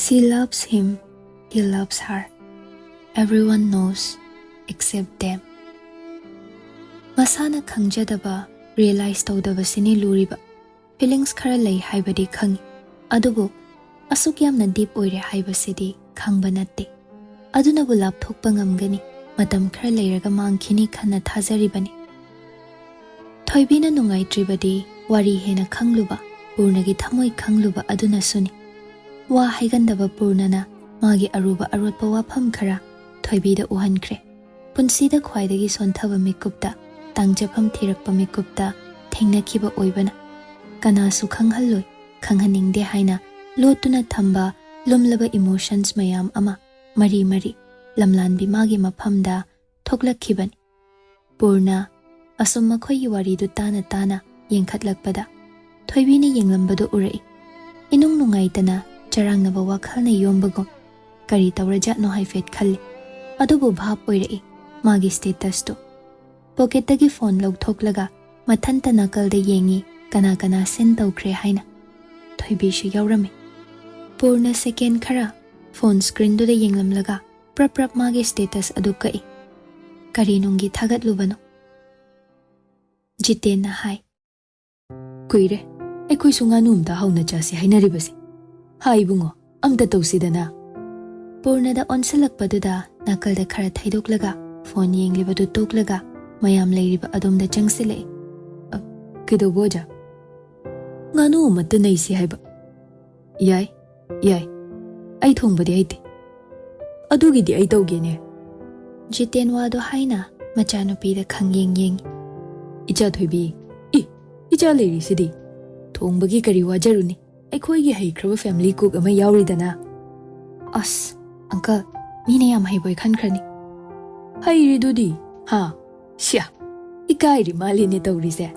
She loves him, he loves her. Everyone knows except them. Masana khangjadaba realize tawdabasini luriba. Feelings khara lay haibadi khangi. Adubu asuk yamna deep oire haibasidi khangba natte. Adunabu lapthokpa ngamgani. Matam khara layraga mangkhini khanna thazaribani. Thoibina nungaitribadi wari hena khangluba. Purnagi thamoi khangluba aduna suni. Wa haigandaba Purnana magi aruba arotpa wafam khara Thoibida uhankre. Punsida khwaidagi sonthaba mikupta tangjapam thirakpa mikupta thengnakiba oibana. Kanasu khanghalloi khanghaningde haina lotuna thamba lumlaba emotions mayam ama mari mari lamlanbi magi maphamda thoklakhibani. Purna asum makhoyi waridu tana tana yengkhatlakpada Thoibini yenglambadu urai. Inung nungaitana charangnaba WakhaL na yombagom kari tawrajatno haifet khalli. Adubu bhap oirai magi status to. Pocketagi phone logthoklaga mathanta nakalda yengi kana kana send tawkhre haina. Thoibi shu yaurami. Purna second khara phone screen do da yenglamlaga prap magi status adu kai. Kari nungi thagatlubano. Jiten na hai. Kuire, aikoi sunga numda hauna chasi hainaribasi. Hai bungo, amta tawsidana. Purna da onsalakpaduda nakalda khara thaidoklaga phone yenglibadu toklaga mayam leiriba adomda changsile. Kido boja. Nganu umatta naisi haiba. Yai. Ai thongbadi haite. Adugidi ai tawgene. Jiten wado haina machanupida khangyeng yeng. Icha Thoibi. Icha leiri sidi. Thongbagi kari wajaruni. Aikhoigi haikraba family cook ama yauridana. As, uncle, mine yam haiboi khankrani. Hairi dudi. Ha. Shia. Ikairi malini tawrise.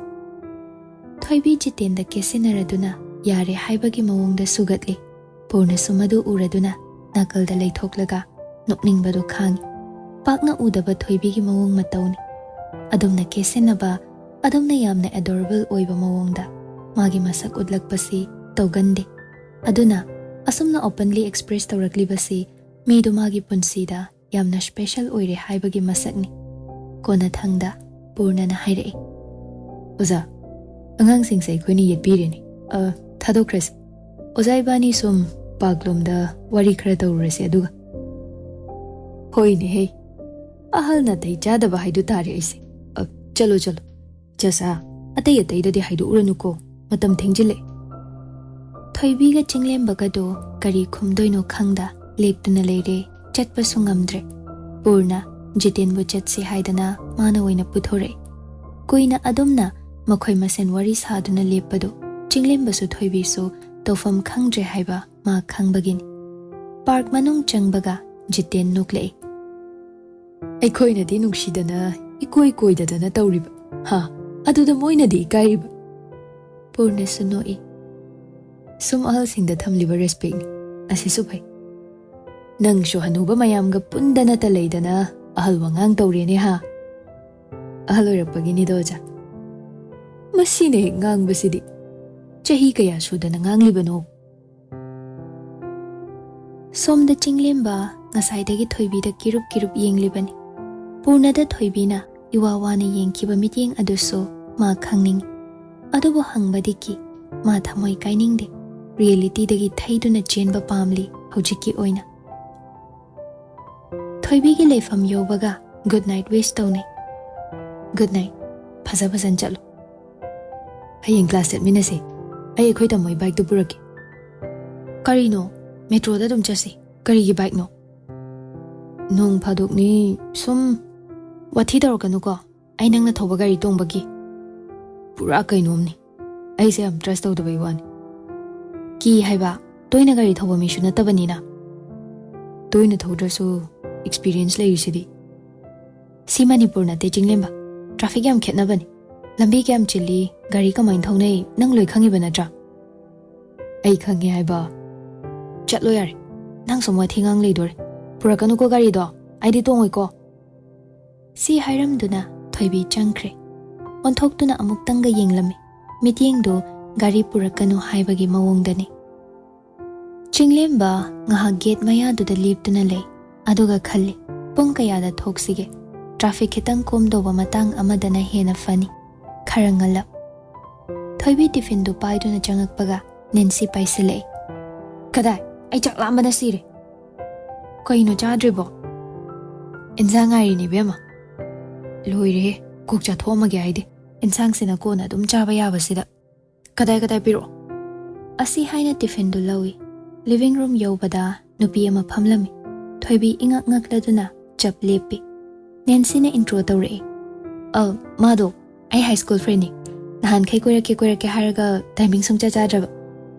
Thoibi Jiten da kesinaraduna yare haibagi mawongda sugatli. Purna sumadu uraduna nakalda leithoklaga nokningbadu khangi. Pakna udaba Thoibigi mawong matawni. Adumna kesinaba adumna yamna adorable oiba mawongda magi masak udlakpasi tawgande. Aduna asumna openly express tawraklibasi midu magi punsida yamna special oire haibagi masakni. Kona thangda Purna na hairai. Oza, angangsingse aikhoini yetpireni. Thadokrasi. Oza ibani sum paglomda wari khara tawrasi aduga. Hoine hei. Ahal na tai chadaba haidu tari aise. Chalo. Jasa, atai dadi haidu uranuko. Matam thengjile. Thoibiga chinglembaga do kari khumdoino khangda leptuna leire chatpa sungamdre. Purna Jiten bu chatse haidana mana oina puthore. Kuina adumna makhoi masen wari saduna lepado chinglembasu Thoibi su tofam khangdre haiba ma khangbagini. Park manung changbaga Jiten nuklei. Aikhoina di nungsidana ikoi dadana tawriba. Ha, aduda moina di ikairiba. Purna sunoi. Sum ahalsingda thamliba respect ni asisu phai. Nang shu hanuba mayamga pundana ta leidana ahal wangang tawrene ha. Ahal oirakpagini doja. Masine ngangbasidi. Chahi kaya sudana nganglibano. Somda chinglemba ngasaidagi Thoibida kirup yenglibani. Purnada Thoibina iwawana yengkiba mityeng aduso ma khangning. Adubo hangbadiki ma thamoi kainingde. Reality dagi thaiduna chenba pamli hojiki oina. Thoibigi leifam yobaga good night wish tawne. Good night. Phazan chalo. Hayeng class setminase. Ai khoi tamoi bike tu puraki. Kari no metro da dum chasi. Kari gi bike no. Nong phadok ni sum wathi darokanu ko. Ai nangna thoba gari tongbagi. Pura kainomni. Ai se am trust tawda bai wani. Ki haiba toina gari thoba mi shuna tabanina. Toina thodrasu experience lai risidi. Si Manipur na te chinglemba. Traffic yam khetnabani. Lambi kyam chili gari kamain thonei nang loi khangiba natra. Ai khangi haiba. Chatlo yare. Nang somwa thingang leidore. Purakanu ko gari do. Ai di tongoi ko. Si hairamduna Thoibi changkre. Onthoktuna amuktanga yenglami. Mityengdo gari purakanu haibagi mawongdani. Chinglemba ngahak gate mayadudha leaptuna lay aduga khalli pung kayada thoksige traffic khitang komdoba matang amadana hena fani khara ngalap thoibi tiffin du paiduna changakpaga Nancy paisilai kadai ai chak lambana sire koino chadribo insang ari ni bema loire kukcha thomage aide insang sina kona dum chaba yaba sida kadai kadai piro asi haina tiffin du lawi living room yobada nupi ama phamlami thoibi ingak ngakladuna chap lepi Nancy na intro tawre mado ai high school friend ni nahan khai koira ke haraga timing sum cha draba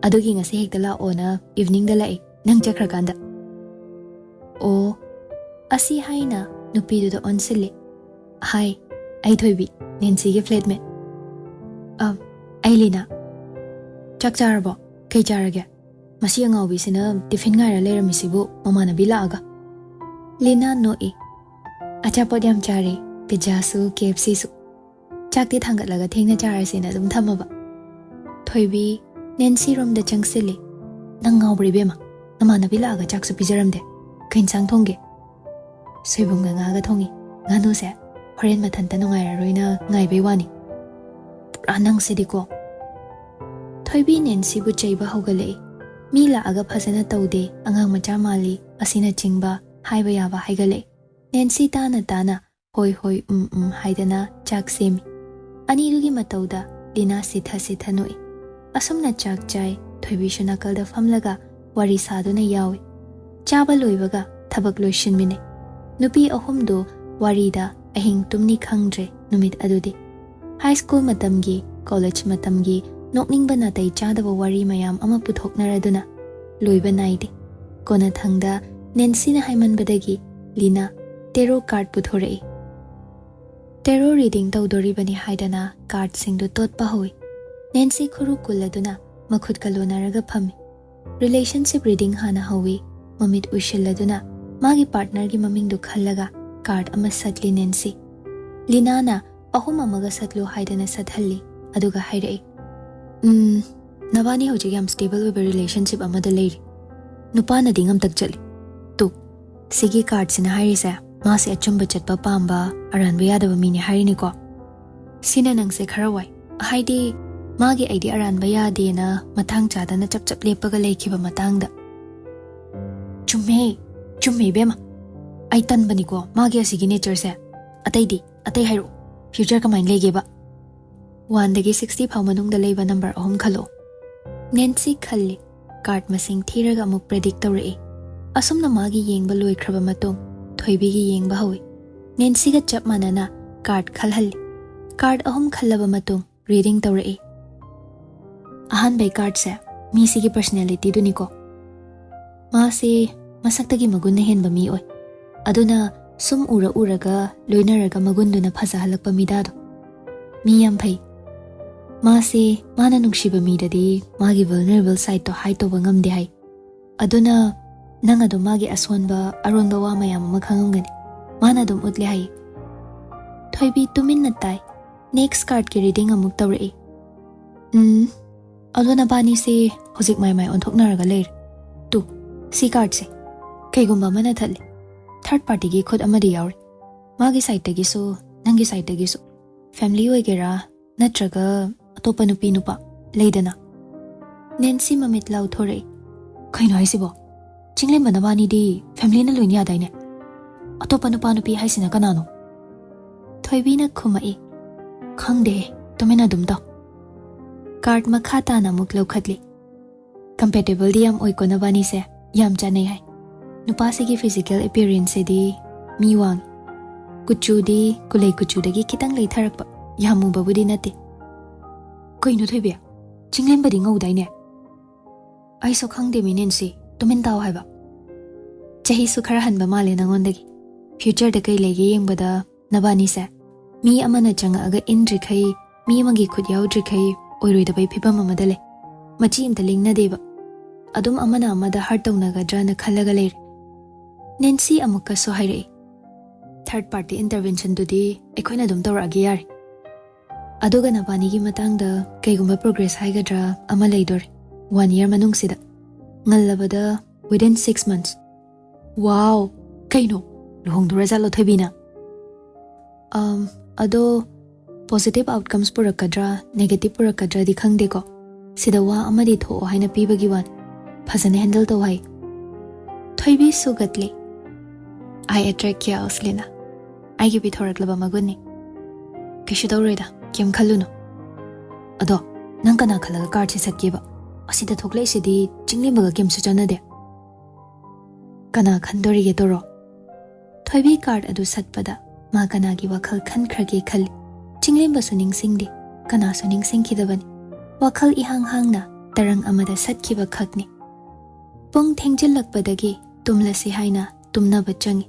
adugi ngase hekta la ona evening da lai nang chakra kanda o asi haina nupi du da onsile hi ai thoibi Nancy ge flatmate ai lina chak charabo kai charage masi angawbi sina tiffin ngaira leramisibu mamana bilaga Lina no e achapod yam chari pizza su KFC su chakti thangatlaga thengna charasina dum thamaba thoibi Nancy rom da changsili nang ngawbri bema namana bilaga chaksu pijaramde kain sang thongge soibunga ngaga thongi nganu se horen mathanta nungaira roina ngaibe wani ranang sidiko thoibi Nancy bu chaiba hogale mi la aga phasana taude angang macha mali asina chingba haiba yaba haigale Nancy tana hoi haidana chak semi ani rugi matauda Lina sitha noi asumna chak chai thoibi shunakal da famlaga wari saduna yawi chaba loibaga thabak loishin mine nupi ahum do wari da ahing tumni khangdre numit adudi high school matamgi college matamgi nokning bana tai chadaba wari mayam ama puthoknaraduna loiba naide kona thangda Nancy na haiman badagi Lina tarot card puthorei tarot reading tawdori bani haidana card singdu totpa hoi Nancy khuru kulladuna makhut kalonaraga phami relationship reading hana hawi mamit ushilladuna magi partner gi maming du khallaga card ama satli Nancy Lina na ahum amaga satlu haidana sathalli aduga hairei nabani hoji yam stable with relationship amada leiri nupana dingam tak chali tu sigi card sina hairisa masi achumba chatpa pamba aranba yadaba mini harini ko sina nangse kharawai haidi magi aidi aranba yade na mathang chadana chap lepaga leikiba matangda chumme bema ai tan bani ko magi asigi nature se atai hairo future kamain legeba 1 dagi 60 phau manung da leiba number ahum khalo Nancy khalli card masing thiraga amuk predict tawrei asumna magi yengba loikraba matung thoibi gi yengba hawi Nancy ga chap manana card khalhalli card ahum khallaba matung reading tawrei ahan bay card se mi sigi personality duniko masi masaktagi magun na henba mi oi aduna sum uraga loinaraga magunduna phasahalakpa midado mi yam phai masi mana nungshiba midadi magi vulnerable side to hide to ngamde hai aduna nang adu magi aswanba aronba wa mayam makhangam mana dum utle hai thoibi tumin na tai next card ki reading amuk tawrei aduna bani se hojik mai on thoknaraga leir tu si card se kaigumba mana thali third party gi khod amadi yauri magi side tagi so nangi side tagi so family oigera natraga atopa nupa leidana Nancy mamit lau thorei kaino haisibo chinglem banabani di family na loinya daine atopa nupi haisina kanano thoibi na khumai khangde tumena dumda card makhata na muklo khatli compatible di yam oiko na bani se yam chanai hai nupa se gi physical appearance di mi wang kuchu di kulai kuchu dagi kitang lei tharakpa yamu babudi nate koino thoibe chinglem badi ngau daine ai so khangde mi Nancy tumen taw haiba chahi su khara hanba male nangondagi future da kai lege yengbada nabani se mi amana changa aga indri khai mi amagi khut yaudri khai oiroi da bai phibam amada le machi imta lingna deba adum amana amada heart tawnaga drana khallaga leir Nancy amukka so hairei third party intervention dudi ekhoina dum tawragi yar aduga nabani gi matang da kaigumba progress haigadra ama leidor 1 year manung sida Ngalabada within 6 months. Wow, kaino? Luhongdurajalo Thoibina. Ado positive outcomes purakadra, negative purakadra di khangde ko. Sida wa amadi tho haina pibagi wan. Phajane handle to hai. Thoibi sugatli. I attract chaos Lena. I give it horaklaba maguni. Kishu dawreda, kem khaluno. Ado, nang kana khalaga card se satkiba. Asida thoklai sidi chinglimbaga kem su chanade. Kana khandori ge toro. Thoibi card adu satpada ma kana gi WakhaL khankrage khali. Chinglimba su ningsingdi, kana su ningsingkhidabani. WakhaL ihang hangna tarang amada satkiba khakni. Pung thengjillakpadagi tumlasi haina tumnaba changi.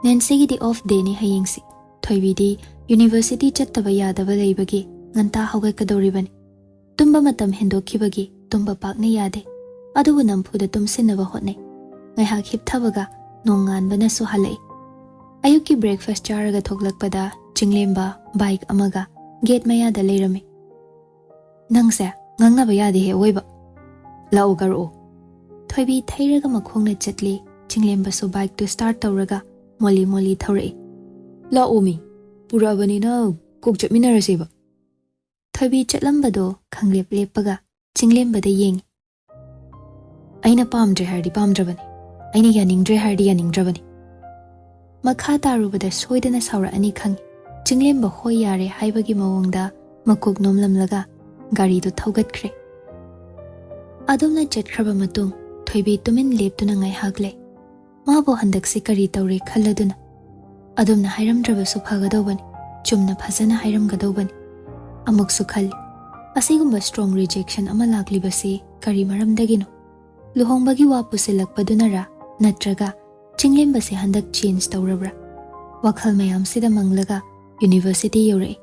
Nancy gi di off day ni hayingsi. Thoibi di university chattaba yadaba leibagi nganta hawgakadoribani. Tumba matam hendokhibagi tumba pakne yade. Adubu nampuda tumsinaba hotne. Ngaihak hipthabaga nonganbana su halai. Ayuki breakfast charaga thoklakpada chinglemba bike amaga gate mayada leirami. Nangse ngangnaba yade he oiba. Lao garo. Thoibi thairaga makhongna chatli chinglemba su bike to start tawraga moli thaurai. Lao mi purabani na kok chapminaraseba. Thoibi chatlambado khanglep lepaga chinglembada yeng. Aina pamdre hardi pamdrabani. Aina yaningdre hardi yaningdrabani. Makha tarubada soidana saura ani khang. Chinglemba hoi yare haibagi mawongda makuk nomlamlaga gari do thaugatkre. Adumna chatkraba matung Thoibi tumin leptuna ngaihakle. Mabo handaksi kari tawre khalladuna. Adumna hairamdrabasu phagadawbani. Chumna phajana hairamgadawbani. Amuksu khali. Asigumba strong rejection ama laklibasi kari maramdagino. Luhongbagi wa pusilakpadunara natraga chinglembasi handak change tawrabra. WakhaL mayamsida manglaga university yore.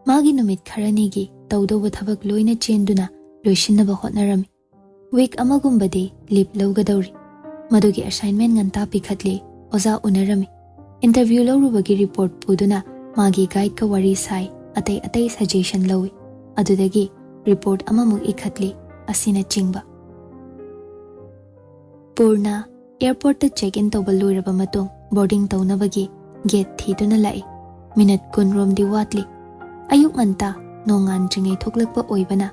Magi numit kharanigi tawdawa thabak loina chenduna loishinnaba hotnarami. Week amagumbadi lip lawgadawri. Madugi assignment nganta pikhatli oza unarami. Interview lawrubagi report puduna magi guide ka wari sai atay suggestion lawi. Adudagi report amamuk ikhatli asina chingba. Purna airport ta check-in tawba loiraba matung boarding tawnabagi gate thiduna lai. Minute kunrom di watli. Ayuk nganta nongan jingay thoklakpa oibana.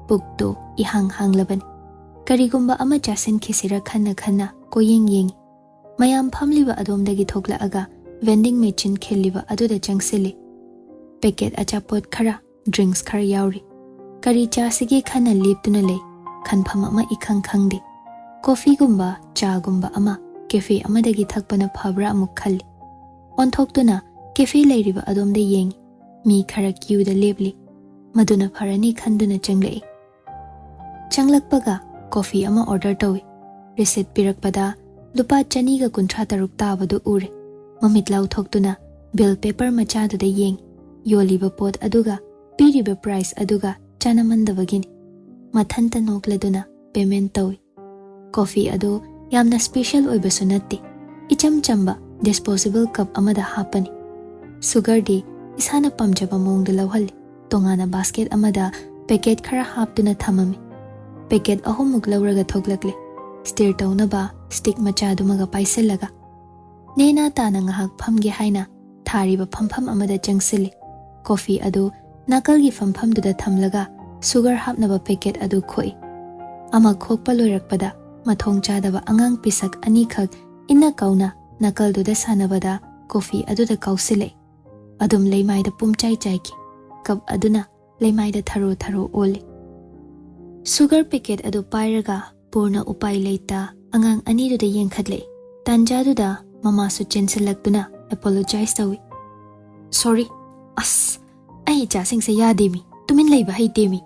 Pukto ihang hanglabani. Karigumba ama jasin kisira khanna koyeng yengi. Mayam phamliba adomdagi thoklaaga vending machine kheliba aduda changsili. Packet achapot khara drinks khara yauri. Kari chasigi khana liptuna lei. Khanpham ama ikhang khangdi. Coffee gumba cha gumba ama cafe amadagi thakpana phabra amuk khalli. Onthoktuna cafe leiriba adomda yengi. Mi khara queue da lebli. Maduna pharani khanduna changlai. Changlakpaga coffee ama order tawi. Receipt pirakpada lupa chaniga kuntra taruk tabadu ure. Mamitlaw thoktuna bill paper machadu da yeng. Yoliba pot aduga piriba price aduga chanamandabagini. Mathanta nokladuna payment tawi. Coffee adu yamna special oibasu natti. Icham chamba disposable cup amada hapani. Sugar di isana pamjaba mongda lawhali. Tongana basket amada packet khara haptuna thamami. Packet ahumuk lawraga thoklakle. Stir tawnaba stick machadumaga paisalaga. Nena tana ngahak phamge haina thariba phampham amada changsili. Coffee adu nakalgi phampham duda thamlaga sugar hapnaba packet adu khoi. Ama khokpa loirakpada mathong chadaba angang pisak ani khak inna kauna nakal duda sanabada coffee aduda kausile. Adum leimaida pumchai chaiki. Cup aduna leimaida tharo oli. Sugar packet adu pairaga purna upai leita angang ani duda yengkhatle. Tanja duda mama su chensilakduna apologize tawi. Sorry. As ai chasing se yademi tumin leiba haitemi.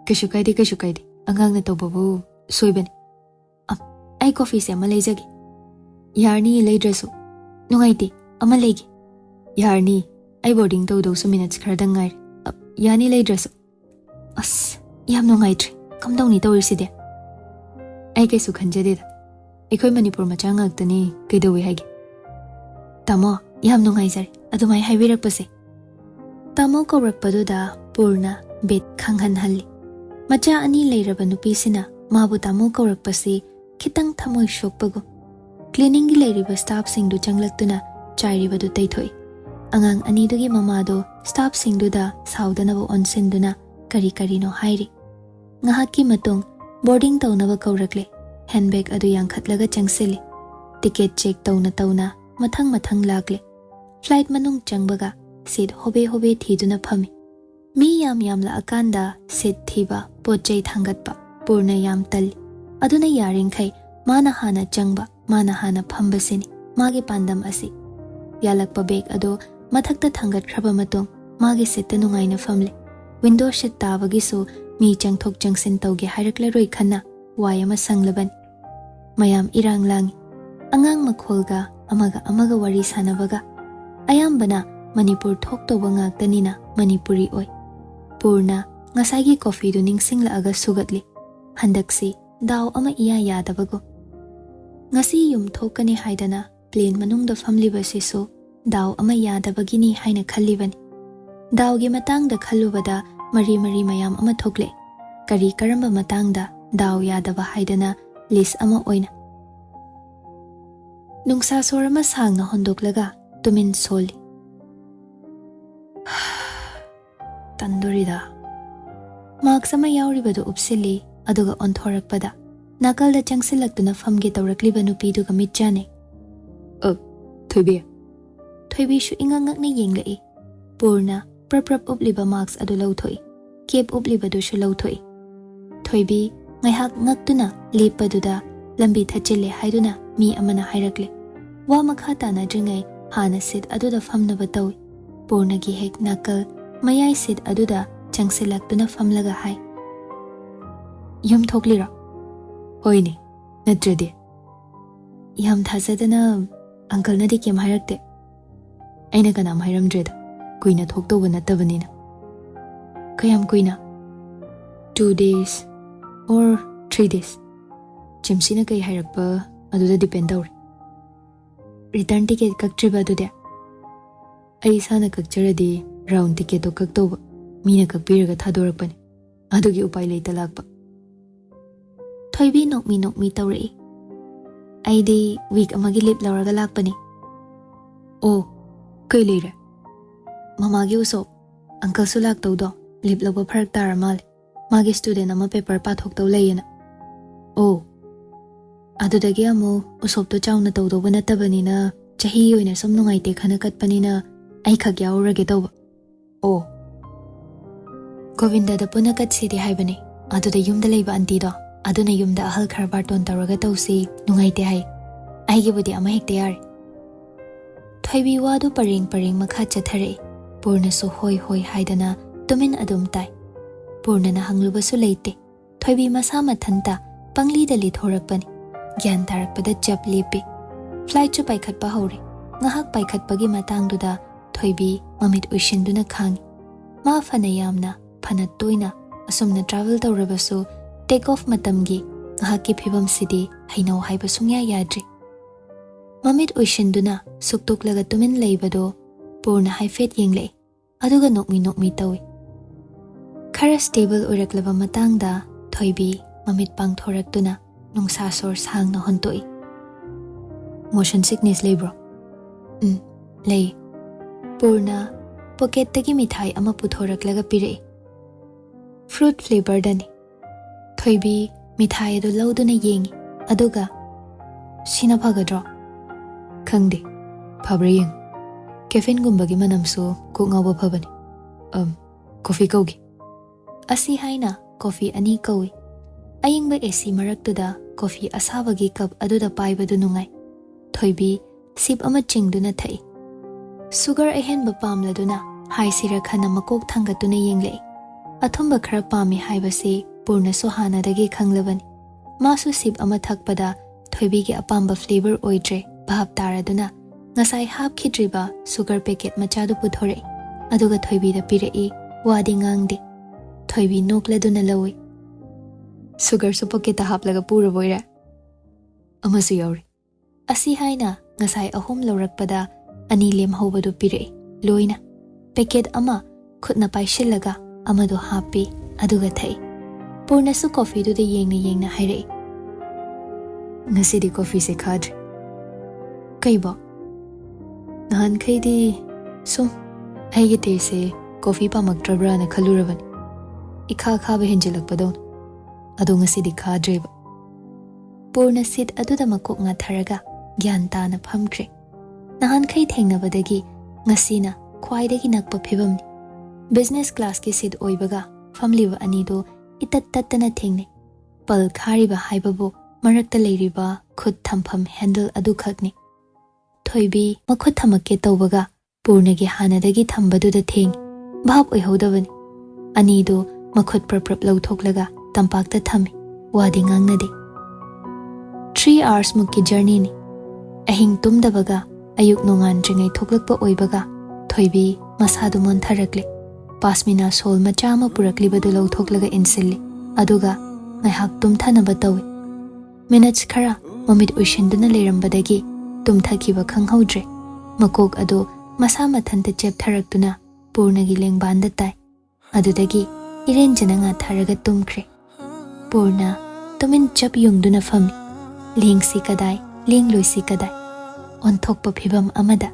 Kashu kaide angang na tawbabu soibani. Ai coffee se ama leijagi. Yarni leidrasu nungaiti ama leigi. Yarni ai boarding tawdosu minutes khardang ngai. Yani leidrasu. As yam nungaitri kamdawni tawriside. Ai kaisu khanjadeda. Ekhoi Manipur macha ngaktani kaidawi haigi. Tamo yam nungaijari adumai haibirakpase. Tamo kawrakpaduda purna bit khanghan halli. Macha ani leiraba nupisina mabu tamu kaurakpasi khitang thamoi shokpago cleaning gi leiriba staff singdu changlaktuna chairibadu taithoi angang anidugi mamado staff singduda saudanaba onsinduna kari karino hairi ngahaki matung boarding taunaba kaurakle handbag adu yangkhatlaga changsili ticket check tauna mathang lakle flight manung changbaga seat hobe thiduna phami mi yam la akanda seat thiba pochai thangatpa purna yam tal aduna yaringkhai mana hana changba mana hana phamba sini magi pandam asi yalakpa bag ado mathakta thangat khraba matung magi seat nungaina famle window seat tabagi so mi changthok changsin tawge hairakla roi khanna wayama sanglaban mayam irang lang angang makholga amaga wari sanabaga ayambana manipur thok toba ngaktanina manipuri oi purna ngasagi coffee du ningsingla aga sugatli handaksi daw ama iya yadabago ngasi yum thokani haidana plane manungda famliba siso daw ama yadabagini haina khallibani dawgi matangda khallubada mari mayam ama thokle kari karamba matangda daw yadaba haidana list ama oina nungsa sorama sangna hondoklaga tumin soli tandorida marks ama yauribadu upsili aduga onthorakpada nakalda changsilaktuna famge tawrakliba nupiduga mitjane thoibi shu ingangakna yenglai purna prap upliba marks adu lauthoi kep upliba du shu lauthoi thoibi ngaihak ngaktuna lepaduda lambi thachile haiduna mi amana hairakle wa makha tana jingai hana sit aduda famnaba tawi purna gi hek nakal mayai sit aduda changsilaktuna famlaga hai yum thoklira hoini natrade yam thazadana uncle nadi kem hairakte aina kanam hairamdreda kuina thoktoba natabanina kayam kuina 2 days or 3 days chimsina kai hairakpa aduda depend tawri return ticket kaktriba adude ai sana kakcharadi round ticket to kaktoba mina kakpiraga thadorakpani adugi upai leita lakpa thoibi nokmi tawri aidi week amagi lip lawraga lakpani oh kai leire mamagi uso uncle su lak tawdo lip lawa pharak tara mal magi student ama paper pathok taw leina oh adudagi amu usop to chawna tawdo natabanina chahi oina som nungaite khana katpanina ai khak yaurage tawba oh govinda da puna katsidi haibani aduda yumda leiba anti do aduna yumda ahal khar barton tawraga tawsi nungaite hai aigi budi ama hekte yar thoibi wadu paring makha chathare purna so hoi haidana tumin adum tai purna na hangluba su leite thoibi masa mathanta pangli dali thorakpani gyan tarakpada chap lepe flight chu paikhatpa hore ngahak paikhatpagi matangduda thoibi mamit uishinduna khang ma fana yamna phana toina asumna travel tawrabasu take off matamgi ngahaki phibam sidi haino haiba sungya yadri mamit uishinduna suktuklaga tumin leibado purna haifet yengle aduga nokmi tawi khara stable oiraklaba matangda thoibi mamit pangthoraktuna nungsa sor sangna hontoi motion sickness lebro lei purna pocket tagi mithai ama puthoraklaga pire fruit flavor dani thoibi mithai adu lauduna yengi aduga sina phagadro khangde phabra yeng caffeine gumbagi manamsu kungawa phabani coffee kogi asi haina coffee ani kawi ayingba AC maraktuda coffee asabagi cup aduda paibadu nungai thoibi sip ama chingduna thai sugar ahenba pamladuna hai sira khana makok thangatuna yenglei athumba khara pami haibase purna sohana dagi khanglabani masu sip ama thakpada thoibi gi apamba flavor oidre bhab taraduna ngasai hap khidriba sugar packet machadu puthore aduga thoibi da pirei wadi ngangde thoibi nokladuna lawi sugar su pocket ta haplaga pura boira amasu yauri asi haina ngasai ahum lawrakpada ani lem hobadu pirei loina packet ama khutna paishillaga amadu happy aduga thai ꯄꯨꯔꯅꯁꯨ ꯀꯣꯐꯤꯗꯨꯗ ꯌꯦꯡꯅ ꯌꯦꯡꯅ ꯍꯥꯏꯔꯛꯏ, ꯉꯁꯤꯗꯤ ꯀꯣꯐꯤꯁꯦ ꯈꯥꯗ꯭ꯔꯦ. ꯀꯩꯕꯣ? ꯅꯍꯥꯟꯈꯩꯗꯤ ꯁꯨꯝ ꯑꯩꯒꯤ ꯇꯦꯁꯦ coffee ꯄꯥꯝꯃꯛꯇ꯭ꯔꯕ꯭ꯔꯥꯅ ꯈꯜꯂꯨꯔꯕꯅꯤ. ꯏꯈꯥ ꯈꯥꯕ ꯍꯦꯟꯖꯤꯜꯂꯛꯄꯗꯧꯅ. ꯑꯗꯣ ꯉꯁꯤꯗꯤ ꯈꯥꯗ꯭ꯔꯦꯕ. ꯄꯨꯔꯅ ꯁꯤꯠ ꯑꯗꯨꯗ ꯃꯀꯣꯛ ꯉꯥꯊꯔꯒ ꯒ꯭ꯌꯥꯟ ꯇꯥꯅ ꯐꯝꯈ꯭ꯔꯦ. ꯅꯍꯥꯟꯈꯩ ꯊꯦꯡꯅꯕꯗꯒꯤ ꯉꯁꯤꯅ ꯈ꯭ꯋꯥꯏꯗꯒꯤ ꯅꯛꯄ ꯐꯤꯕꯝꯅꯤ. ꯕꯤꯖꯤꯅꯦꯁ ꯀ꯭ꯂꯥꯁꯀꯤ ꯁꯤꯠ ꯑꯣꯏꯕꯒ ꯐꯝꯂꯤꯕ ꯑꯅꯤꯗꯣ ꯏꯇꯠ ꯇꯠꯇꯅ ꯊꯦꯡꯅꯩ. ꯄꯜ ꯈꯥꯔꯤꯕ ꯍꯥꯏꯕꯕꯨ ꯃꯔꯛꯇ ꯂꯩꯔꯤꯕ ꯈꯨꯠ ꯊꯝꯐꯝ ꯍꯦꯟꯗꯜ ꯑꯗꯨꯈꯛꯅꯤ. ꯊꯣꯏꯕꯤ ꯃꯈꯨꯠ ꯊꯝꯃꯛꯀꯦ ꯇꯧꯕꯒ ꯄꯨꯔꯅꯒꯤ ꯍꯥꯟꯅꯗꯒꯤ ꯊꯝꯕꯗꯨꯗ ꯊꯦꯡꯉꯤ. ꯚꯥꯞ ꯑꯣꯏꯍꯧꯗꯕꯅꯤ. ꯑꯅꯤꯗꯣ ꯃꯈꯨꯠ ꯄ꯭ꯔꯞ ꯂꯧꯊꯣꯛꯂꯒ ꯇꯝꯄꯥꯛꯇ ꯊꯝꯃꯤ. ꯋꯥꯗꯤ ꯉꯥꯡꯅꯗꯦ. 3 hours ꯃꯨꯛꯀꯤ ꯖꯔꯅꯤꯅꯤ. ꯑꯍꯤꯡ ꯇꯨꯝꯗꯕꯒ ꯑꯌꯨꯛ ꯅꯣꯡꯉꯥꯟꯗ꯭ꯔꯤꯉꯩ ꯊꯣꯛꯂꯛꯄ ꯑꯣꯏꯕꯒ ꯊꯣꯏꯕꯤ ꯃꯁꯥꯗꯨ ꯃꯣꯟꯊꯔꯛꯂꯦ. ꯄꯥꯁꯃꯤꯅꯥ ꯁꯣꯜ ꯃꯆꯥ ꯑꯃ ꯄꯨꯔꯛꯂꯤꯕꯗꯨ ꯂꯧꯊꯣꯛꯂꯒ ꯏꯟꯁꯤꯜꯂꯤ. ꯑꯗꯨꯒ ꯉꯥꯏꯍꯥꯛ ꯇꯨꯝꯊꯅꯕ ꯇꯧꯏ. ꯃꯤꯅꯠꯁ ꯈꯔ ꯃꯃꯤꯠ ꯎꯏꯁꯤꯟꯗꯨꯅ ꯂꯩꯔꯝꯕꯗꯒꯤ ꯇꯨꯝꯊꯈꯤꯕ ꯈꯪꯍꯧꯗ꯭ꯔꯦ. ꯃꯀꯣꯛ ꯑꯗꯨ ꯃꯁꯥ ꯃꯊꯟꯇ ꯆꯦꯞꯊꯔꯛꯇꯨꯅ ꯄꯨꯔꯅꯒꯤ ꯂꯦꯡꯕꯥꯟꯗ ꯇꯥꯏ. ꯑꯗꯨꯗꯒꯤ ꯏꯔꯦꯟꯖꯅ ꯉꯥꯊꯔꯒ ꯇꯨꯝꯈ꯭ꯔꯦ. ꯄꯨꯔꯅ ꯇꯨꯃꯤꯟ ꯆꯞ ꯌꯨꯡꯗꯨꯅ ꯐꯝꯃꯤ. ꯂꯦꯡꯁꯤ ꯀꯗꯥꯏ, ꯂꯦꯡꯂꯣꯏꯁꯤ ꯀꯗꯥꯏ, ꯑꯣꯟꯊꯣꯛꯄ ꯐꯤꯕꯝ ꯑꯃꯗ.